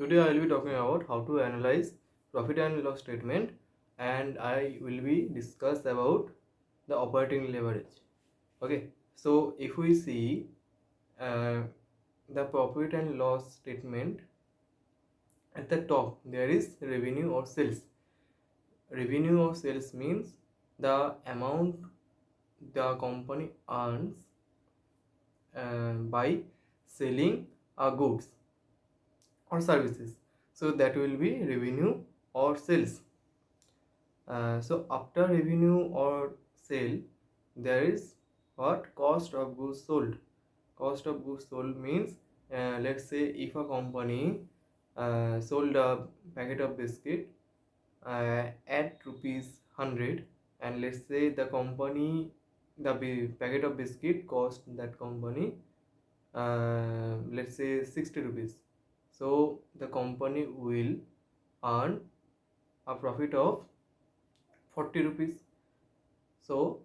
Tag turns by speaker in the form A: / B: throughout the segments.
A: Today I will be talking about how to analyze profit and loss statement, and I will be discuss about the operating leverage. Okay, so if we see uh, the profit and loss statement, at the top there is revenue or sales. Revenue or sales means the amount the company earns by selling goods or services. So that will be revenue or sales. So after revenue or sale, there is what? Cost of goods sold. Cost of goods sold means, let's say if a company sold a packet of biscuit at rupees 100, and let's say the packet of biscuit cost that company let's say 60 rupees. So the company will earn a profit of 40 rupees. So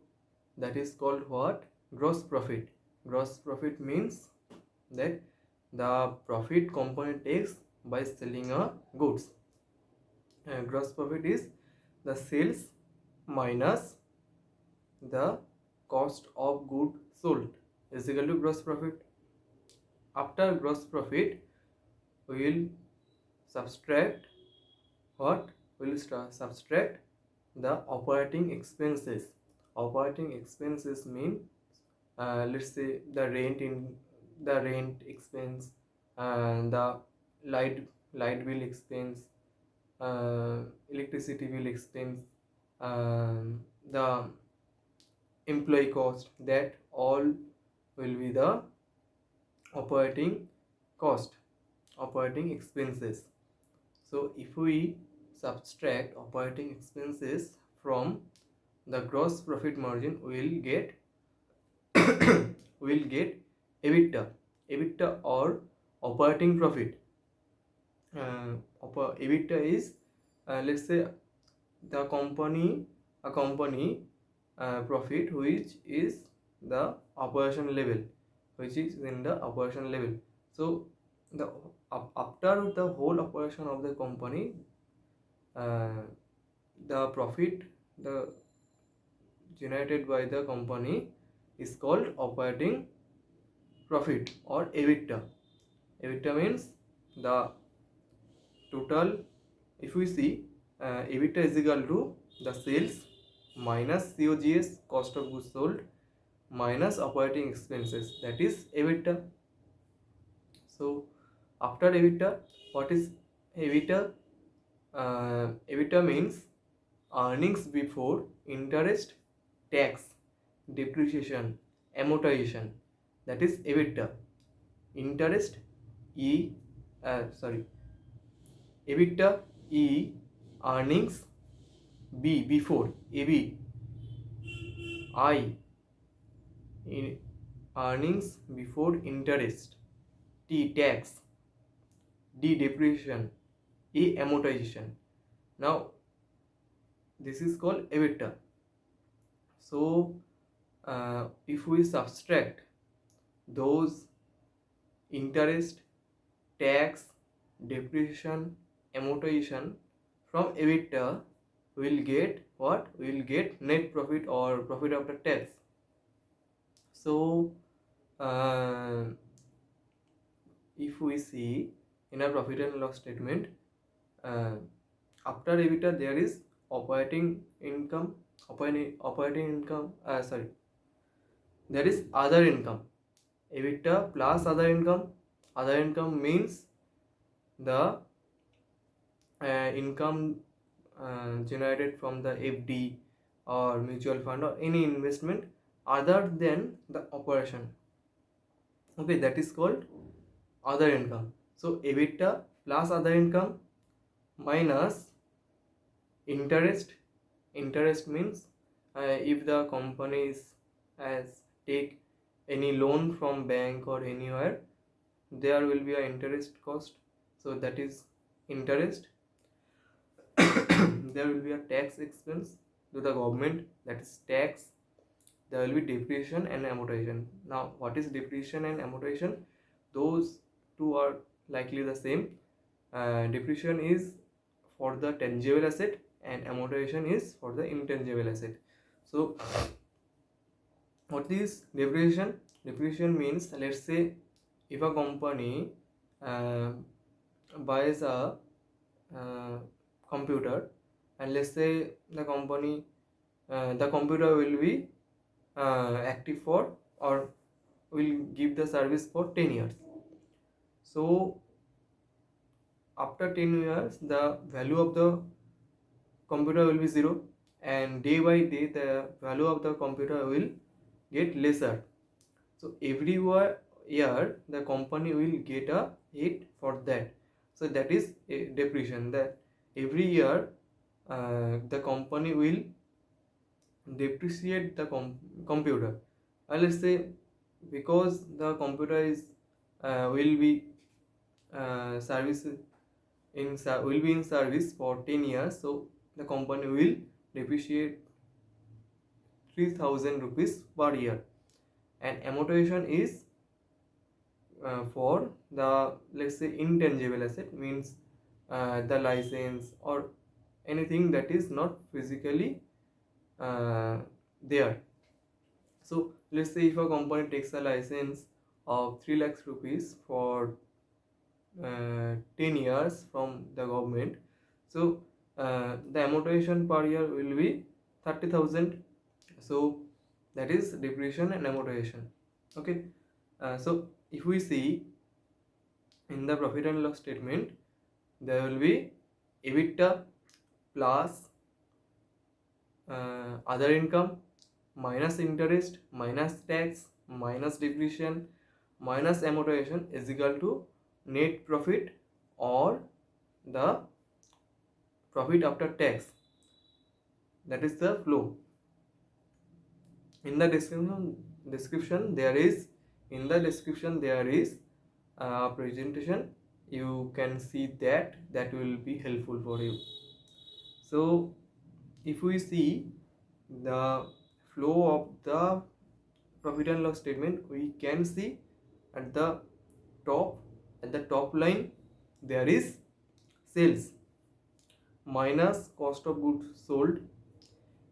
A: that is called what? Gross profit. Gross profit means that the profit company takes by selling a goods. Gross profit is the sales minus the cost of good sold is equal to gross profit. After gross profit, we will subtract what? We will subtract the operating expenses. Operating expenses mean, let's say the rent expense, the light bill expense, electricity bill expense, the employee cost. That all will be the operating cost, operating expenses. So if we subtract operating expenses from the gross profit margin, we will get we will get EBITDA. EBITDA or operating profit. EBITDA is, let's say the company a company profit which is the operation level, which is in the operation level. So the after the whole operation of the company, uh, the profit the generated by the company is called operating profit or EBITDA. EBITDA means the total. If we see, EBITDA is equal to the sales minus COGS, cost of goods sold, minus operating expenses, that is EBITDA. So after EBITDA, what is EBITDA? EBITDA means earnings before interest, tax, depreciation, amortization, that is EBITDA. Interest E, EBITDA E, earnings B, before AB, I, in earnings before interest, T, tax, D, depreciation, E, amortization. Now this is called EBITDA. So if we subtract those interest, tax, depreciation, amortization from EBITDA, we will get what? We will get net profit or profit after tax. So if we see in a profit and loss statement, uh, after EBITDA there is operating income, there is other income. EBITDA plus other income. Other income means the income generated from the FD or mutual fund or any investment other than the operation. Okay, that is called other income. So EBITDA plus other income minus interest. Interest means if the companies has take any loan from bank or anywhere, there will be a interest cost. So that is interest. There will be a tax expense to the government, that is tax. There will be depreciation and amortization. Now what is depreciation and amortization? Those two are likely the same. depreciation is for the tangible asset and amortization is for the intangible asset. So what is depreciation? Depreciation means, let's say if a company uh, buys a computer, and let's say the computer will be active for, or will give the service for 10 years. So after 10 years the value of the computer will be zero, and day by day the value of the computer will get lesser. So every year the company will get a hit for that. So that is a depreciation, that every year the company will depreciate the computer. Let's say because the computer is will be service will be in service for 10 years, so the company will depreciate 3000 rupees per year. And amortization is for the, let's say, intangible asset, means the license or anything that is not physically there. So let's say if a company takes a license of 3 lakhs rupees for 10 years from the government, so the amortization per year will be 30,000. So that is depreciation and amortization. Okay. So if we see in the profit and loss statement, there will be EBITDA plus other income minus interest minus tax minus depreciation minus amortization is equal to net profit or the profit after tax. That is the flow. In the description there is a presentation. You can see that will be helpful for you. So if we see the flow of the profit and loss statement, we can see at the top, at the top line there is sales minus cost of goods sold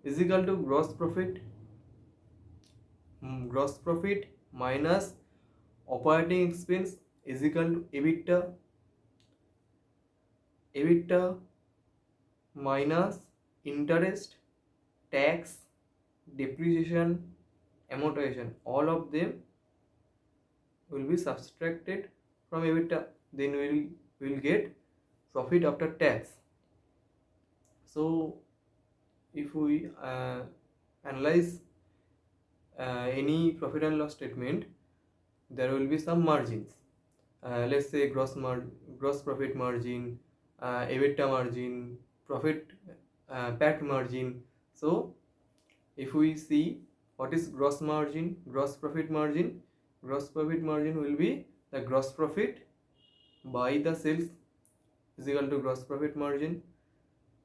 A: is equal to gross profit. Gross profit minus operating expense is equal to EBITDA. EBITDA minus interest, tax, depreciation, amortization, all of them will be subtracted from EBITDA. Then we will get profit after tax. So if we analyze any profit and loss statement, there will be some margins. Let's say gross profit margin, EBITDA margin, profit PAT margin. So if we see what is gross margin, gross profit margin will be the gross profit by the sales is equal to gross profit margin.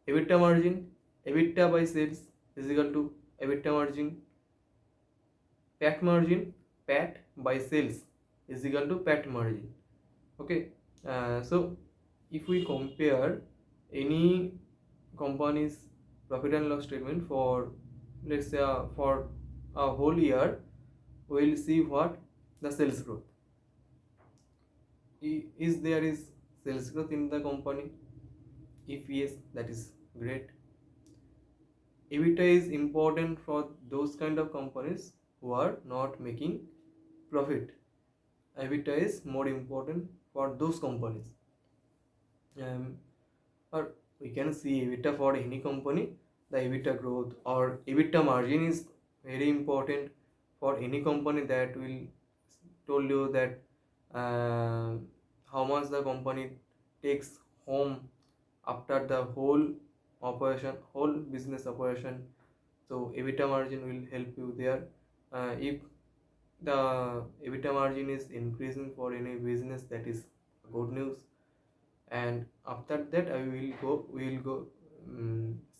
A: EBITDA margin, EBITDA by sales is equal to EBITDA margin. PAT margin, PAT by sales is equal to PAT margin. Okay. So if we compare any company's profit and loss statement for, let's say, for a whole year, we will see what the sales growth is. There is sales growth in the company? If yes, that is great. EBITDA is important for those kind of companies who are not making profit. EBITDA is more important for those companies. Or we can see EBITDA for any company. The EBITDA growth or EBITDA margin is very important for any company. That will told you that how much the company takes home after the whole operation, whole business operation. So EBITDA margin will help you there. If the EBITDA margin is increasing for any business, that is good news. And after that we will go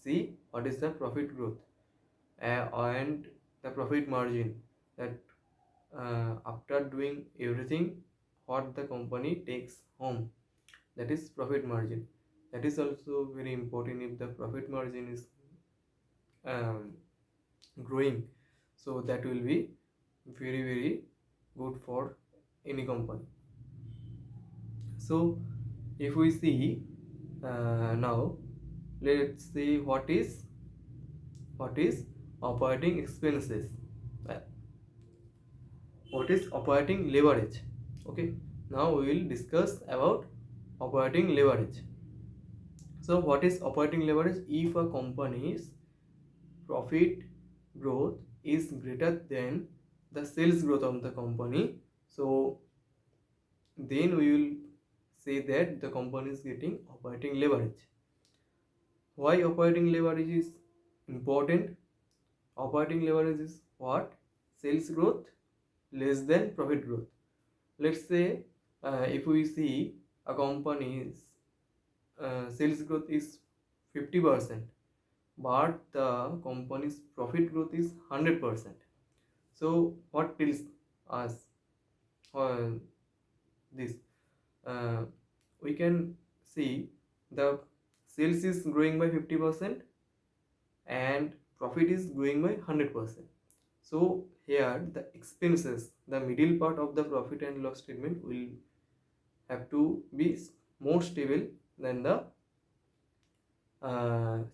A: see what is the profit growth and the profit margin, that after doing everything what the company takes home. that is profit margin. That is also very important. If the profit margin is um, growing, so that will be very good for any company. So if we see now, let's see what is operating expenses. Uh, what is operating leverage? Okay, now we will discuss about operating leverage. So what is operating leverage? If a company's profit growth is greater than the sales growth of the company, so then we will say that the company is getting operating leverage. Why operating leverage is important? Operating leverage is what? Sales growth less than profit growth. Let's say if we see a company's sales growth is 50%, but the company's profit growth is 100%. So what tells us uh, this? Uh, we can see the sales is growing by 50% and profit is growing by 100%. So here the expenses, the middle part of the profit and loss statement, will have to be more stable than the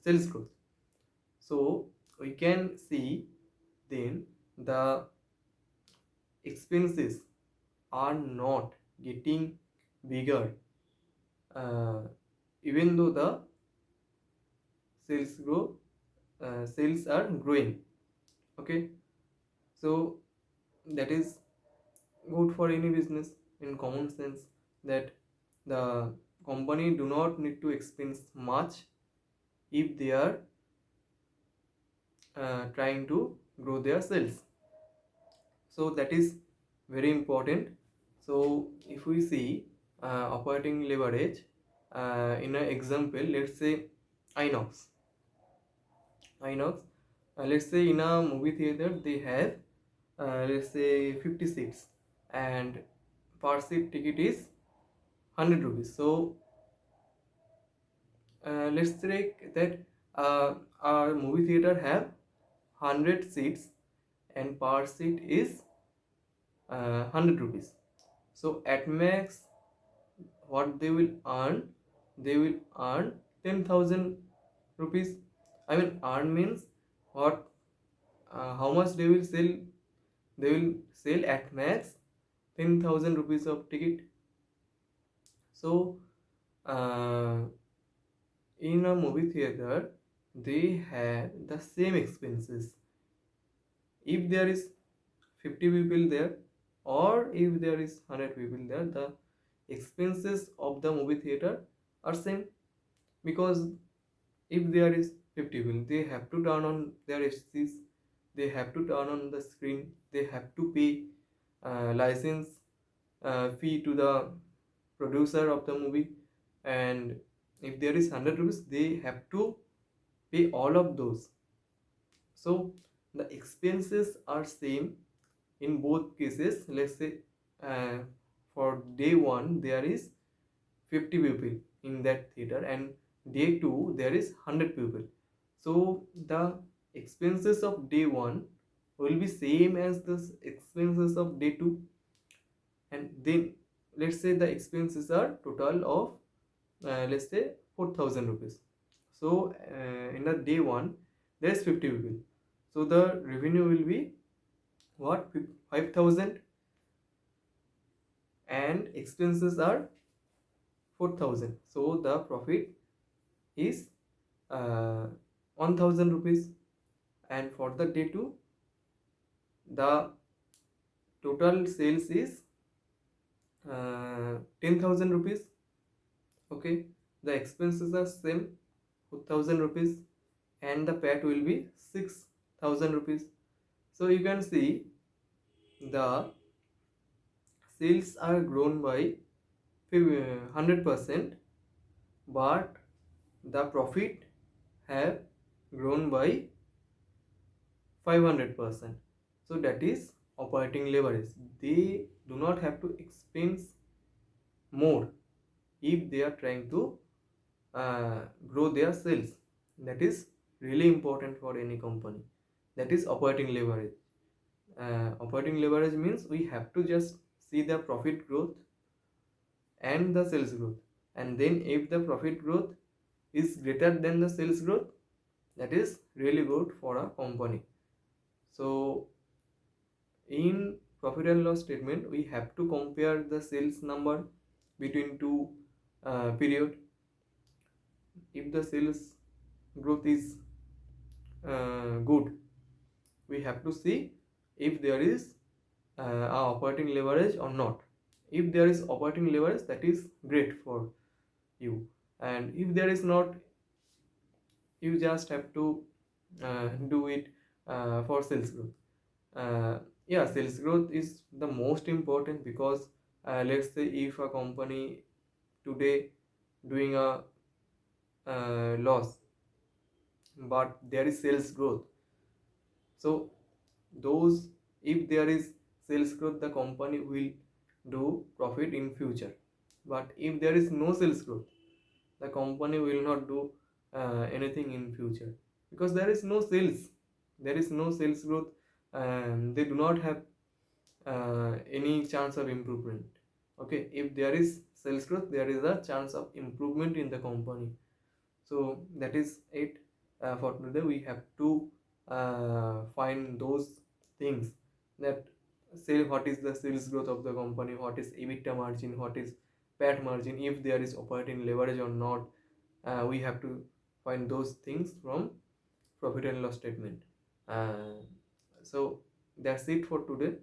A: sales growth. So we can see then the expenses are not getting bigger, uh, even though the sales are growing. Okay, so that is good for any business in common sense, that the company do not need to expense much if they are trying to grow their sales. So that is very important. So if we see operating leverage in an example, let's say inox inox let's say in a movie theater they have let's say 50 seats, and per seat ticket is 100 rupees. So let's take that our movie theater have 100 seats and per seat is 100 rupees. So at max what they will earn, they will earn 10,000 rupees. I mean, earn means what, how much they will sell. They will sell at max 10,000 rupees of ticket. So uh, in a movie theater they have the same expenses. If there is 50 people there or if there is 100 people there, the expenses of the movie theater are same, because if there is 50 people, they have to turn on their HCs, they have to turn on the screen, they have to pay license fee to the producer of the movie, and if there is 100 rupees, they have to pay all of those. So the expenses are same in both cases. Let's say uh, for day 1 there is 50 people in that theater, and day 2 there is 100 people. So the expenses of day 1 will be same as the expenses of day 2, and then let's say the expenses are total of let's say 4,000 rupees. So in the day 1 there is 50 people, so the revenue will be what, 5,000, and expenses are 4,000, so the profit is 1,000 rupees. And for the day 2 the total sales is 10,000 rupees. Okay, the expenses are same, 4,000 rupees, and the PAT will be 6,000 rupees. So you can see the sales are grown by 100%, but the profit have grown by 500%. So that is operating leverage. They do not have to expense more if they are trying to grow their sales. That is really important for any company. That is operating leverage. Operating leverage means we have to just see the profit growth and the sales growth, and then if the profit growth is greater than the sales growth, that is really good for a company. So in profit and loss statement, we have to compare the sales number between two period. If the sales growth is good, we have to see if there is a operating leverage or not. If there is operating leverage, that is great for you, and if there is not, you just have to do it for sales growth. Yeah, sales growth is the most important, because let's say if a company today doing a loss, but there is sales growth, so those, if there is sales growth, the company will do profit in future. But if there is no sales growth, the company will not do anything in future, because there is no sales, there is no sales growth, and they do not have any chance of improvement. Okay, if there is sales growth, there is a chance of improvement in the company. So that is it for today. We have to find those things, that say what is the sales growth of the company, what is EBITDA margin, what is PAT margin, if there is operating leverage or not. We have to find those things from profit and loss statement. uh, so that's it for today.